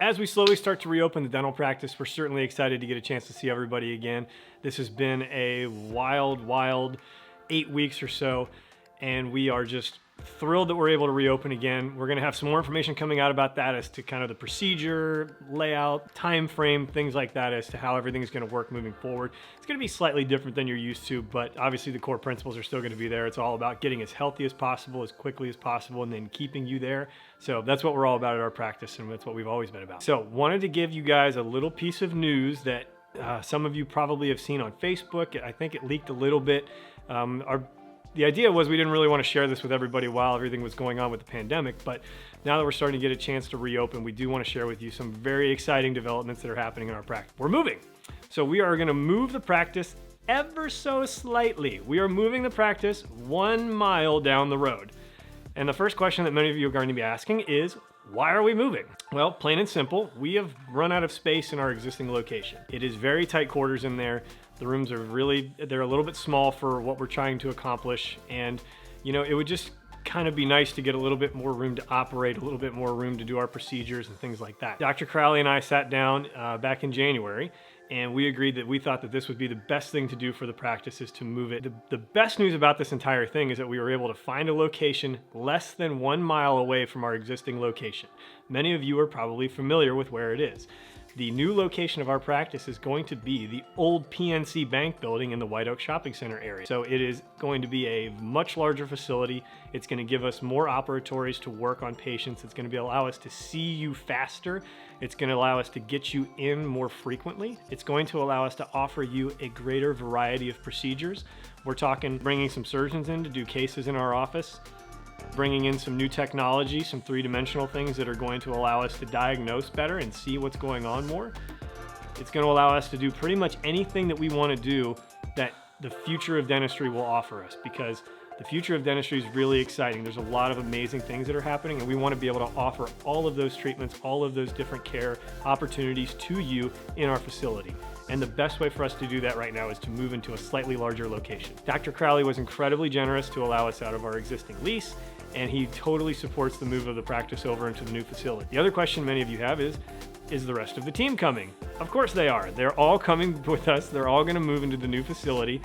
as we slowly start to reopen the dental practice, we're certainly excited to get a chance to see everybody again. This has been a wild 8 weeks or so, and we are just thrilled that we're able to reopen again. We're gonna have some more information coming out about that as to kind of the procedure, layout, time frame, things like that as to how everything's gonna work moving forward. It's gonna be slightly different than you're used to, but obviously the core principles are still gonna be there. It's all about getting as healthy as possible, as quickly as possible, and then keeping you there. So that's what we're all about at our practice, and that's what we've always been about. So wanted to give you guys a little piece of news that some of you probably have seen on Facebook. I think it leaked a little bit. The idea was we didn't really want to share this with everybody while everything was going on with the pandemic, but now that we're starting to get a chance to reopen, we do want to share with you some very exciting developments that are happening in our practice. We're moving. So we are going to move the practice ever so slightly. We are moving the practice 1 mile down the road. And the first question that many of you are going to be asking is, why are we moving? Well, plain and simple, we have run out of space in our existing location. It is very tight quarters in there. The rooms are they're a little bit small for what we're trying to accomplish. And, you know, it would just kind of be nice to get a little bit more room to operate, a little bit more room to do our procedures and things like that. Dr. Crowley and I sat down back in January, and we agreed that we thought that this would be the best thing to do for the practice is to move it. The best news about this entire thing is that we were able to find a location less than 1 mile away from our existing location. Many of you are probably familiar with where it is. The new location of our practice is going to be the old PNC Bank building in the White Oak Shopping Center area. So it is going to be a much larger facility. It's going to give us more operatories to work on patients. It's going to allow us to see you faster. It's going to allow us to get you in more frequently. It's going to allow us to offer you a greater variety of procedures. We're talking bringing some surgeons in to do cases in our office, bringing in some new technology, some three-dimensional things that are going to allow us to diagnose better and see what's going on more. It's going to allow us to do pretty much anything that we want to do that the future of dentistry will offer us, because the future of dentistry is really exciting. There's a lot of amazing things that are happening, and we want to be able to offer all of those treatments, all of those different care opportunities to you in our facility. And the best way for us to do that right now is to move into a slightly larger location. Dr. Crowley was incredibly generous to allow us out of our existing lease, and he totally supports the move of the practice over into the new facility. The other question many of you have is the rest of the team coming? Of course they are. They're all coming with us. They're all going to move into the new facility,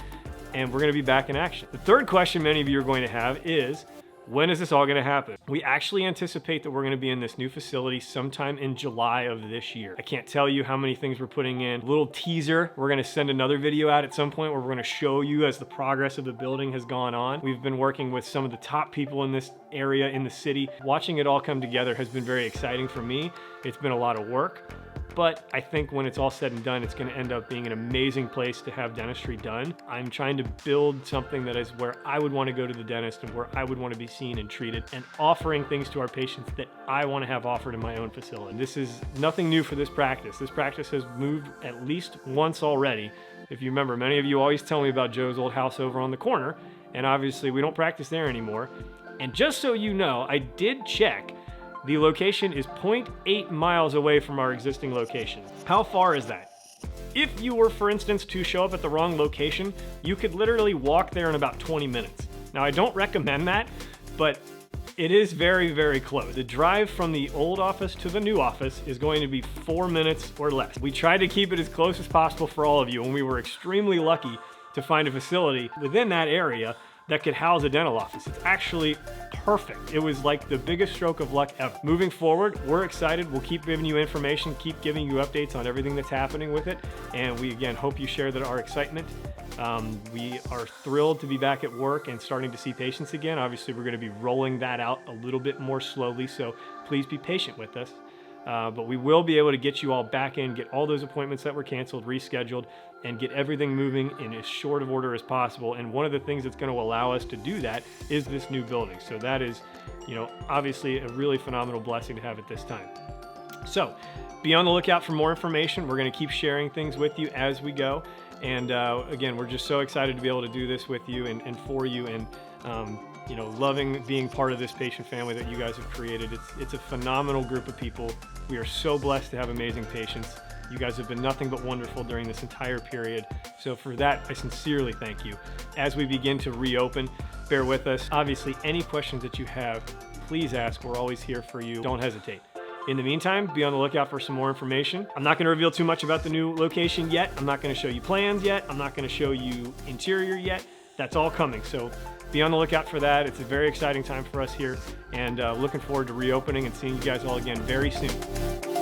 and we're going to be back in action. The third question many of you are going to have is, when is this all going to happen? We actually anticipate that we're going to be in this new facility sometime in July of this year. I can't tell you how many things we're putting in. A little teaser, we're going to send another video out at some point where we're going to show you as the progress of the building has gone on. We've been working with some of the top people in this area in the city. Watching it all come together has been very exciting for me. It's been a lot of work, but I think when it's all said and done, it's going to end up being an amazing place to have dentistry done. I'm trying to build something that is where I would want to go to the dentist and where I would want to be seen and treated, and offering things to our patients that I want to have offered in my own facility. This is nothing new for this practice. This practice has moved at least once already. If you remember, many of you always tell me about Joe's old house over on the corner, and obviously we don't practice there anymore. And just so you know, I did check. The location is 0.8 miles away from our existing location. How far is that? If you were, for instance, to show up at the wrong location, you could literally walk there in about 20 minutes. Now, I don't recommend that, but it is very close. The drive from the old office to the new office is going to be 4 minutes or less. We tried to keep it as close as possible for all of you, and we were extremely lucky to find a facility within that area that could house a dental office. It's actually perfect. It was like the biggest stroke of luck ever. Moving forward, we're excited. We'll keep giving you information, keep giving you updates on everything that's happening with it. And we, again, hope you share our excitement. We are thrilled to be back at work and starting to see patients again. Obviously, we're going to be rolling that out a little bit more slowly, so please be patient with us. But we will be able to get you all back in, get all those appointments that were canceled, rescheduled, and get everything moving in as short of order as possible. And one of the things that's going to allow us to do that is this new building. So that is, you know, obviously a really phenomenal blessing to have at this time. So be on the lookout for more information. We're going to keep sharing things with you as we go. And again, we're just so excited to be able to do this with you and for you, and you know, loving being part of this patient family that you guys have created. It's a phenomenal group of people. We are so blessed to have amazing patients. You guys have been nothing but wonderful during this entire period. So for that, I sincerely thank you. As we begin to reopen, bear with us. Obviously, any questions that you have, please ask. We're always here for you. Don't hesitate. In the meantime, be on the lookout for some more information. I'm not going to reveal too much about the new location yet. I'm not going to show you plans yet. I'm not going to show you interior yet. That's all coming. So be on the lookout for that. It's a very exciting time for us here, and looking forward to reopening and seeing you guys all again very soon.